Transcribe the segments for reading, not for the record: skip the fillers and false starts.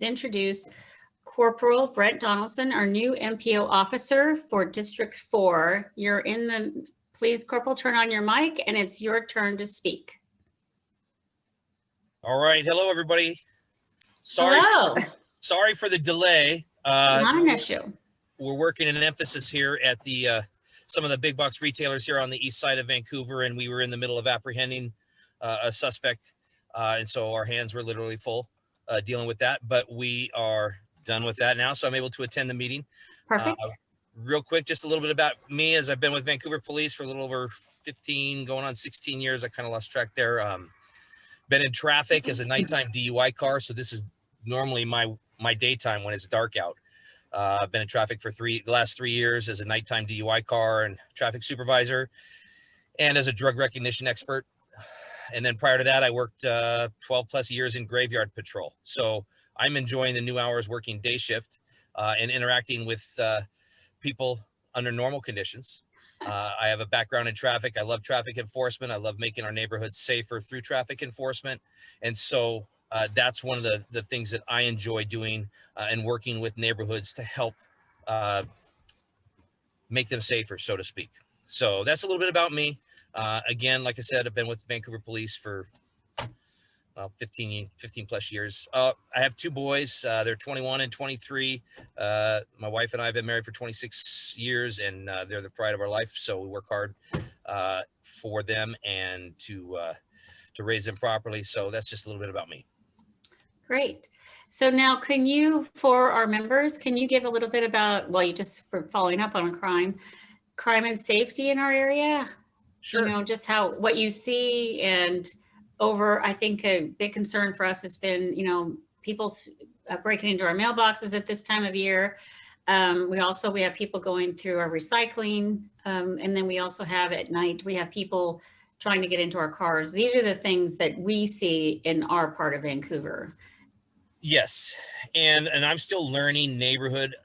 Introduce Corporal Brent Donaldson, our new MPO officer for District 4. You're in the, please, Corporal, turn on your mic and it's your turn to speak. All right. Hello, everybody. Sorry for the delay. Not an issue. We're working an emphasis here at the some of the big box retailers here on the east side of Vancouver, and we were in the middle of apprehending a suspect. And so our hands were literally full dealing with that, but we are done with that now. So I'm able to attend the meeting. Perfect. Real quick, just a little bit about me, as I've been with Vancouver Police for a little over 15, going on 16 years. I kind of lost track there. Been in traffic as a nighttime DUI car. So this is normally my daytime when it's dark out. I've been in traffic for the last 3 years as a nighttime DUI car and traffic supervisor, and as a drug recognition expert. And then prior to that, I worked 12 plus years in graveyard patrol. So I'm enjoying the new hours working day shift and interacting with people under normal conditions. I have a background in traffic. I love traffic enforcement. I love making our neighborhoods safer through traffic enforcement. And so that's one of the things that I enjoy doing and working with neighborhoods to help make them safer, so to speak. So that's a little bit about me. Again, like I said, I've been with Vancouver Police for 15 plus years. I have 2 boys. They're 21 and 23. My wife and I have been married for 26 years, and they're the pride of our life. So we work hard for them and to raise them properly. So that's just a little bit about me. Great. So now can you, for our members, can you give a little bit about, well, you just were following up on a crime and safety in our area? Sure. You know, just what you see, and I think a big concern for us has been, you know, people breaking into our mailboxes at this time of year. We have people going through our recycling. And then we also have at night, we have people trying to get into our cars. These are the things that we see in our part of Vancouver. Yes. And I'm still learning neighborhood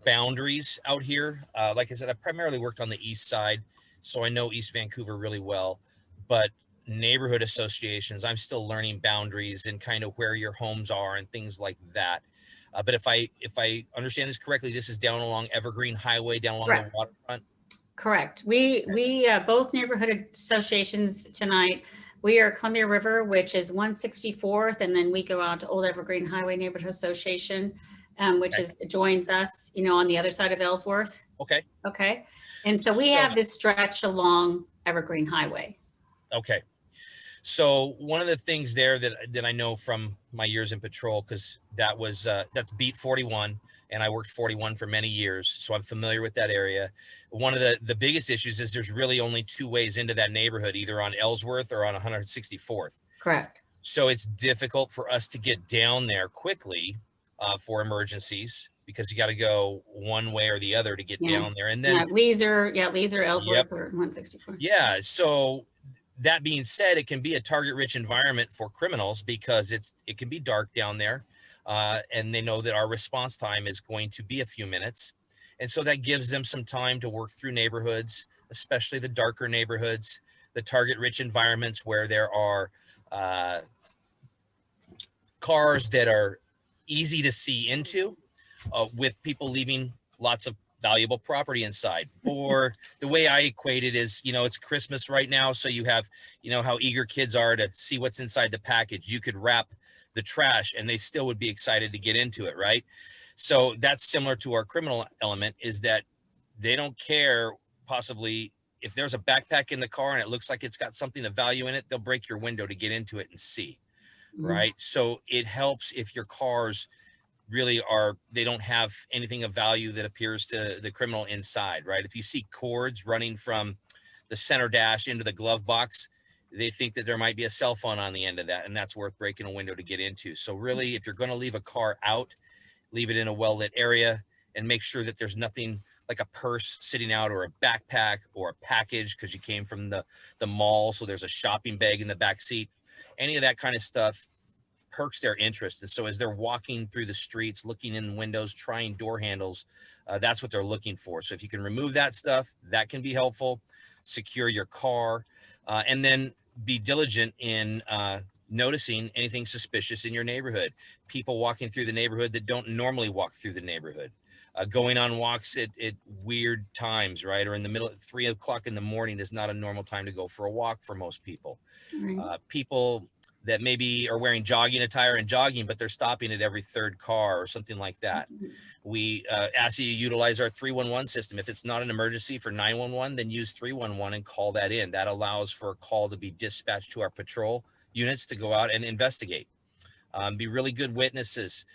boundaries out here. Like I said, I primarily worked on the east side, so I know East Vancouver really well, but neighborhood associations, I'm still learning boundaries and kind of where your homes are and things like that. But if I understand this correctly, this is down along Evergreen Highway, down along the waterfront. Correct. We both neighborhood associations tonight. We are Columbia River, which is 164th, and then we go out to Old Evergreen Highway Neighborhood Association, which joins us, you know, on the other side of Ellsworth. Okay. And so we have this stretch along Evergreen Highway. Okay. So one of the things there that I know from my years in patrol, because that's beat 41, and I worked 41 for many years, so I'm familiar with that area. One of the biggest issues is there's really only 2 ways into that neighborhood, either on Ellsworth or on 164th. Correct. So it's difficult for us to get down there quickly for emergencies, because you got to go one way or the other to get down there. And then Leeser, Ellsworth, or 164. Yeah. So that being said, it can be a target-rich environment for criminals because it can be dark down there, and they know that our response time is going to be a few minutes. And so that gives them some time to work through neighborhoods, especially the darker neighborhoods, the target-rich environments where there are cars that are easy to see into, with people leaving lots of valuable property inside. Or the way I equate it is, you know, it's Christmas right now. So you have, you know, how eager kids are to see what's inside the package. You could wrap the trash and they still would be excited to get into it, right? So that's similar to our criminal element, is that they don't care, possibly, if there's a backpack in the car and it looks like it's got something of value in it, they'll break your window to get into it and see, right? So it helps if your cars really they don't have anything of value that appears to the criminal inside, right? If you see cords running from the center dash into the glove box, they think that there might be a cell phone on the end of that, and that's worth breaking a window to get into. So really, if you're going to leave a car out, leave it in a well-lit area, and make sure that there's nothing like a purse sitting out, or a backpack, or a package because you came from the mall, so there's a shopping bag in the back seat. Any of that kind of stuff perks their interest. And so as they're walking through the streets, looking in windows, trying door handles, that's what they're looking for. So if you can remove that stuff, that can be helpful. Secure your car, and then be diligent in noticing anything suspicious in your neighborhood, people walking through the neighborhood that don't normally walk through the neighborhood, going on walks at weird times, right? Or in the middle at 3 o'clock in the morning is not a normal time to go for a walk for most people. Right. People that maybe are wearing jogging attire and jogging, but they're stopping at every third car or something like that. We ask you to utilize our 311 system. If it's not an emergency for 911, then use 311 and call that in. That allows for a call to be dispatched to our patrol units to go out and investigate. Be really good witnesses,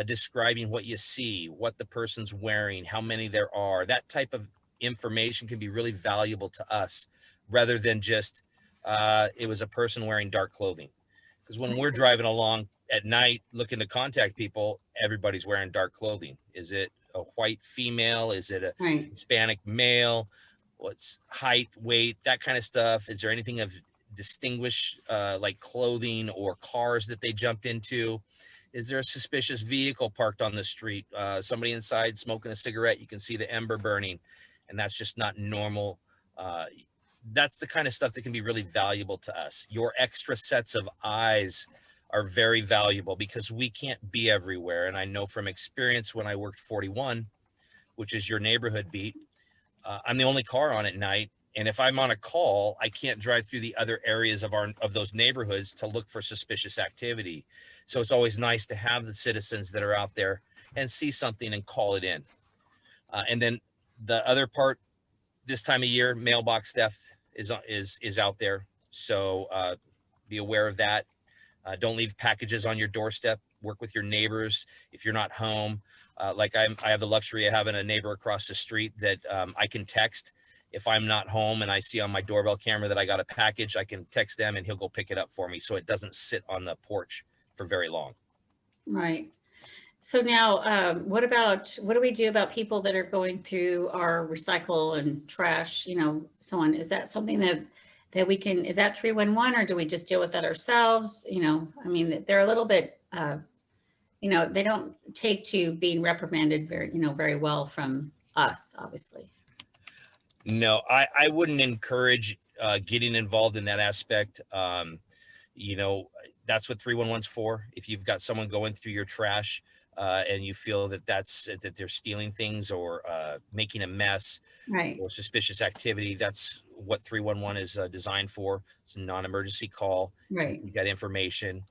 describing what you see, what the person's wearing, how many there are. That type of information can be really valuable to us rather than just it was a person wearing dark clothing. Because when we're driving along at night looking to contact people, everybody's wearing dark clothing. Is it a white female? Is it a Right. Hispanic male? What's height, weight, that kind of stuff? Is there anything of distinguished like clothing or cars that they jumped into? Is there a suspicious vehicle parked on the street? Somebody inside smoking a cigarette, you can see the ember burning, and that's just not normal. That's the kind of stuff that can be really valuable to us. Your extra sets of eyes are very valuable because we can't be everywhere. And I know from experience when I worked 41, which is your neighborhood beat, I'm the only car on at night. And if I'm on a call, I can't drive through the other areas of those neighborhoods to look for suspicious activity. So it's always nice to have the citizens that are out there and see something and call it in. And then the other part, this time of year, mailbox theft is out there. So be aware of that. Don't leave packages on your doorstep. Work with your neighbors if you're not home. Like I have the luxury of having a neighbor across the street that I can text. If I'm not home and I see on my doorbell camera that I got a package, I can text them and he'll go pick it up for me. So it doesn't sit on the porch for very long. Right. So now, what do we do about people that are going through our recycle and trash, so on? Is that something that we can, is that 311 or do we just deal with that ourselves? I mean, they're a little bit, they don't take to being reprimanded very well from us, obviously. No, I wouldn't encourage getting involved in that aspect. That's what 311's for. If you've got someone going through your trash and you feel that they're stealing things or making a mess, right, or suspicious activity, that's what 311 is designed for. It's a non-emergency call. right, You got information.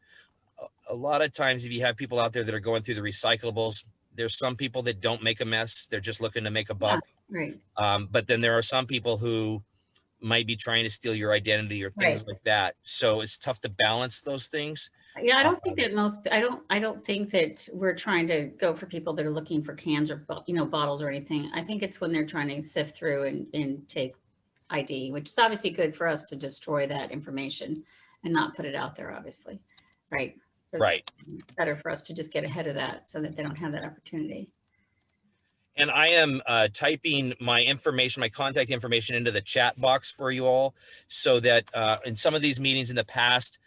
A lot of times, if you have people out there that are going through the recyclables, there's some people that don't make a mess. They're just looking to make a buck. right, But then there are some people who might be trying to steal your identity or things right. like that. So it's tough to balance those things. Yeah, I don't think that I don't think that we're trying to go for people that are looking for cans or, bottles or anything. I think it's when they're trying to sift through and take ID, which is obviously good for us to destroy that information and not put it out there, obviously. Right. Right. It's better for us to just get ahead of that so that they don't have that opportunity. And I am typing my information, my contact information into the chat box for you all so that in some of these meetings in the past,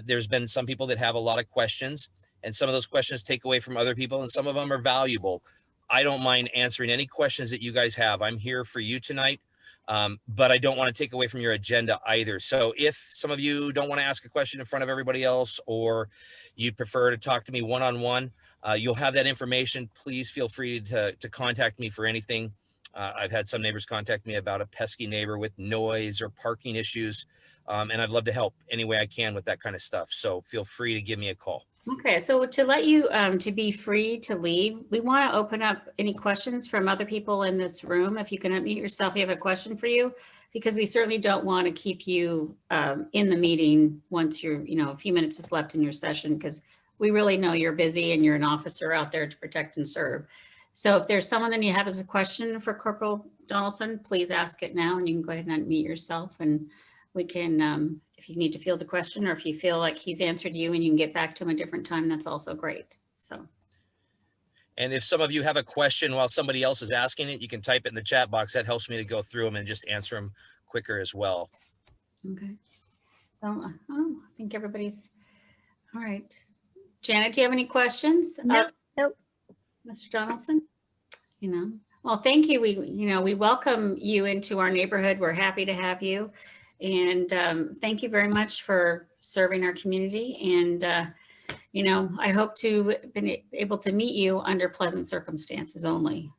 there's been some people that have a lot of questions and some of those questions take away from other people and some of them are valuable. I don't mind answering any questions that you guys have. I'm here for you tonight, but I don't want to take away from your agenda either. So if some of you don't want to ask a question in front of everybody else or you prefer to talk to me one-on-one, you'll have that information. Please feel free to contact me for anything. I've had some neighbors contact me about a pesky neighbor with noise or parking issues, and I'd love to help any way I can with that kind of stuff. So feel free to give me a call. Okay, so to let you, to be free to leave, we want to open up any questions from other people in this room. If you can unmute yourself, we have a question for you, because we certainly don't want to keep you in the meeting once you're, a few minutes is left in your session, because we really know you're busy and you're an officer out there to protect and serve. So if there's someone that you have as a question for Corporal Donaldson, please ask it now and you can go ahead and unmute yourself and we can, if you need to field the question or if you feel like he's answered you and you can get back to him a different time, that's also great. So. And if some of you have a question while somebody else is asking it, you can type it in the chat box. That helps me to go through them and just answer them quicker as well. Okay. So, I think everybody's, all right. Janet, do you have any questions? Nope. Mr. Donaldson? Well, thank you. We welcome you into our neighborhood. We're happy to have you. And thank you very much for serving our community. And, I hope to been able to meet you under pleasant circumstances only.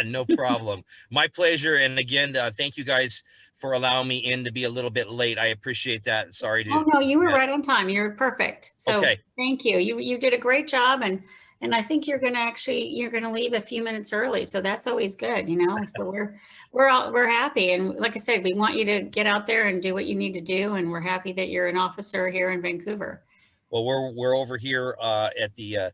No problem. My pleasure. And again, thank you guys for allowing me in to be a little bit late. I appreciate that. Sorry to. Oh, no, you were right on time. You're perfect. So Okay. thank you. You did a great job. And I think you're going to leave a few minutes early. So that's always good, So we're happy. And like I said, we want you to get out there and do what you need to do. And we're happy that you're an officer here in Vancouver. Well, we're over here at the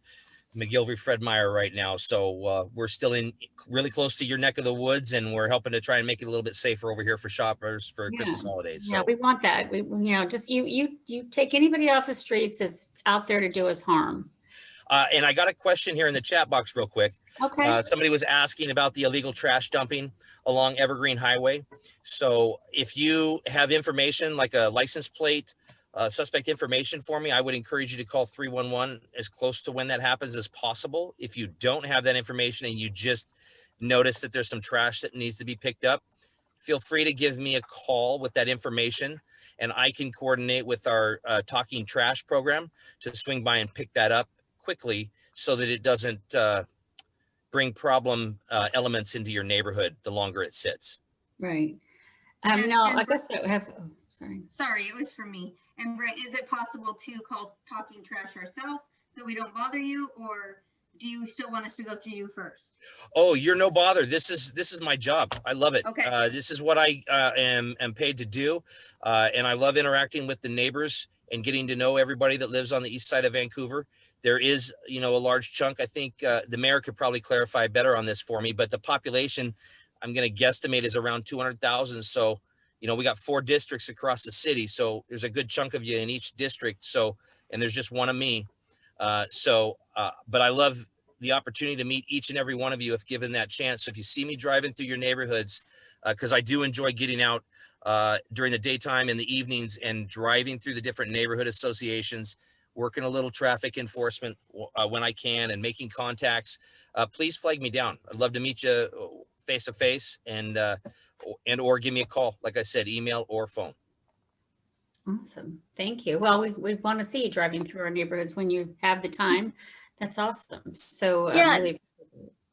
McGillivray Fred Meyer right now. So we're still in really close to your neck of the woods, and we're helping to try and make it a little bit safer over here for shoppers for Christmas holidays. So. Yeah, we want that. We just you take anybody off the streets that's out there to do us harm. And I got a question here in the chat box real quick. Okay. Somebody was asking about the illegal trash dumping along Evergreen Highway. So if you have information like a license plate, suspect information for me, I would encourage you to call 311 as close to when that happens as possible. If you don't have that information and you just notice that there's some trash that needs to be picked up, feel free to give me a call with that information, and I can coordinate with our Talking Trash program to swing by and pick that up quickly so that it doesn't bring problem elements into your neighborhood the longer it sits. Right. No, I guess I have, sorry. Sorry, it was for me. And Brent, is it possible to call Talking Trash ourselves so we don't bother you, or do you still want us to go through you first? Oh, you're no bother. This is my job. I love it. Okay. This is what I am paid to do. And I love interacting with the neighbors and getting to know everybody that lives on the east side of Vancouver. There is, a large chunk. I think the mayor could probably clarify better on this for me, but the population I'm going to guesstimate is around 200,000. So, we got 4 districts across the city. So there's a good chunk of you in each district. So, and there's just one of me. But I love the opportunity to meet each and every one of you if given that chance. So if you see me driving through your neighborhoods, because I do enjoy getting out during the daytime and the evenings and driving through the different neighborhood associations, working a little traffic enforcement when I can and making contacts, please flag me down. I'd love to meet you face to face and or give me a call. Like I said, email or phone. Awesome. Thank you. Well, we want to see you driving through our neighborhoods when you have the time. That's awesome. So Yeah. really.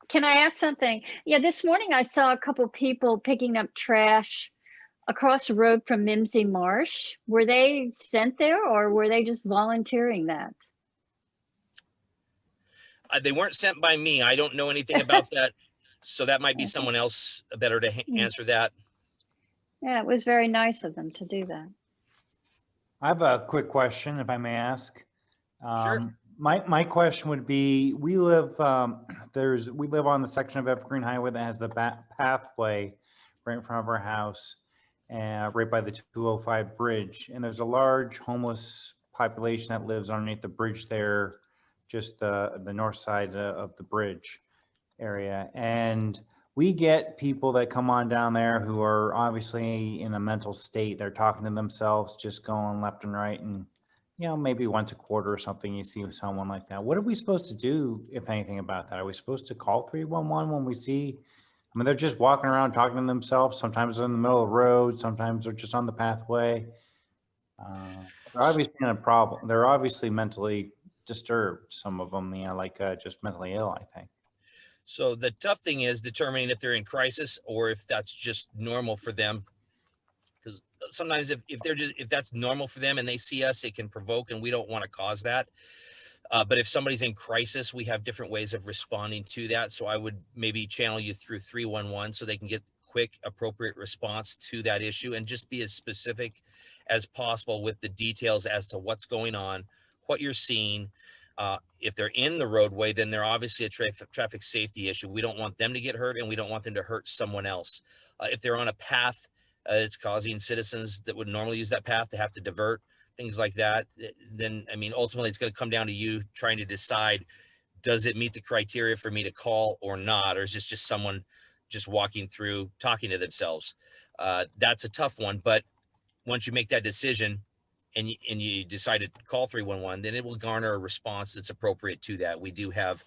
Can I ask something? Yeah, this morning I saw a couple people picking up trash across the road from Mimsy Marsh. Were they sent there, or were they just volunteering that? They weren't sent by me. I don't know anything about that. So that might be someone else better to answer that. Yeah, it was very nice of them to do that. I have a quick question, if I may ask. Sure. My question would be: we live on the section of Evergreen Highway that has the pathway right in front of our house, right by the 205 bridge, and there's a large homeless population that lives underneath the bridge there, just the north side of the bridge area. And we get people that come on down there who are obviously in a mental state. They're talking to themselves, just going left and right, and maybe once a quarter or something you see someone like that. What are we supposed to do, if anything, about that? Are we supposed to call 311 when we see? I mean, they're just walking around talking to themselves. Sometimes they're in the middle of the road. Sometimes they're just on the pathway. They're obviously in a problem. They're obviously mentally disturbed. Some of them, just mentally ill, I think. So the tough thing is determining if they're in crisis or if that's just normal for them. Because sometimes if that's normal for them and they see us, it can provoke, and we don't want to cause that. But if somebody's in crisis, we have different ways of responding to that. So I would maybe channel you through 311 so they can get quick, appropriate response to that issue, and just be as specific as possible with the details as to what's going on, what you're seeing. If they're in the roadway, then they're obviously a traffic safety issue. We don't want them to get hurt, and we don't want them to hurt someone else. If they're on a path, it's causing citizens that would normally use that path to have to divert, things like that. Then, I mean, ultimately it's going to come down to you trying to decide, does it meet the criteria for me to call or not? Or is this just someone just walking through, talking to themselves? That's a tough one. But once you make that decision, and you decide to call 311, then it will garner a response that's appropriate to that. We do have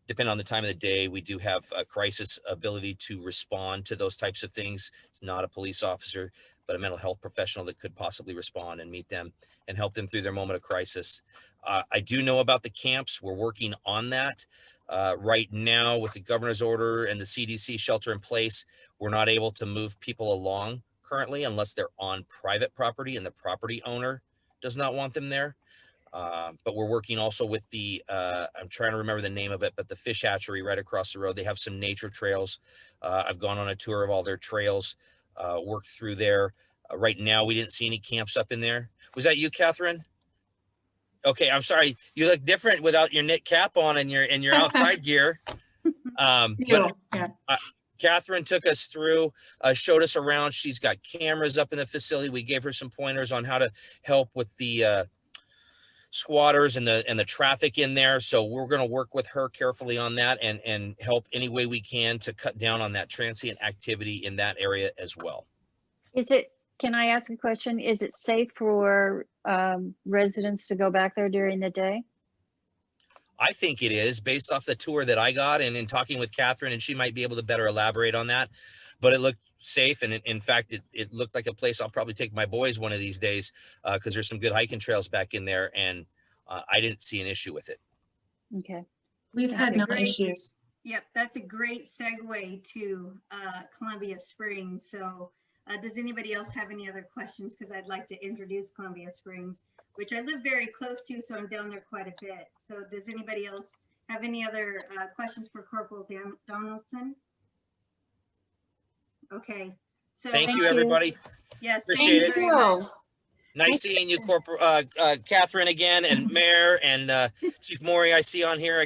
depending on the time of the day, we do have a crisis ability to respond to those types of things. It's not a police officer, but a mental health professional that could possibly respond and meet them and help them through their moment of crisis. I do know about the camps. We're working on that. Right now with the governor's order and the CDC shelter in place, we're not able to move people along currently unless they're on private property and the property owner does not want them there. But we're working also with the, I'm trying to remember the name of it, but the fish hatchery right across the road. They have some nature trails. I've gone on a tour of all their trails, worked through there. Right now, we didn't see any camps up in there. Was that you, Catherine? Okay, I'm sorry. You look different without your knit cap on and your outside gear. But Catherine took us through, showed us around. She's got cameras up in the facility. We gave her some pointers on how to help with the squatters and the traffic in there. So we're going to work with her carefully on that and help any way we can to cut down on that transient activity in that area as well. Can I ask a question? Is it safe for residents to go back there during the day? I think it is, based off the tour that I got and in talking with Catherine, and she might be able to better elaborate on that, but it looked safe. And in fact, it looked like a place I'll probably take my boys one of these days, because there's some good hiking trails back in there, and I didn't see an issue with it. Okay. We've had no Great. issues. Yep, that's a great segue to Columbia Springs. So does anybody else have any other questions? Because I'd like to introduce Columbia Springs, which I live very close to, so I'm down there quite a bit. So does anybody else have any other questions for Corporal Donaldson? Okay. So Thank you, you. everybody. yes, Appreciate thank you it. very much. Nice seeing you, Corporal Catherine again, and Mayor and Chief Maury. I see on here.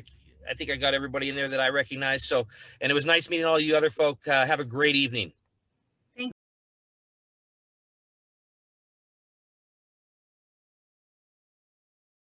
I think I got everybody in there that I recognize. So, and it was nice meeting all you other folk. Have a great evening.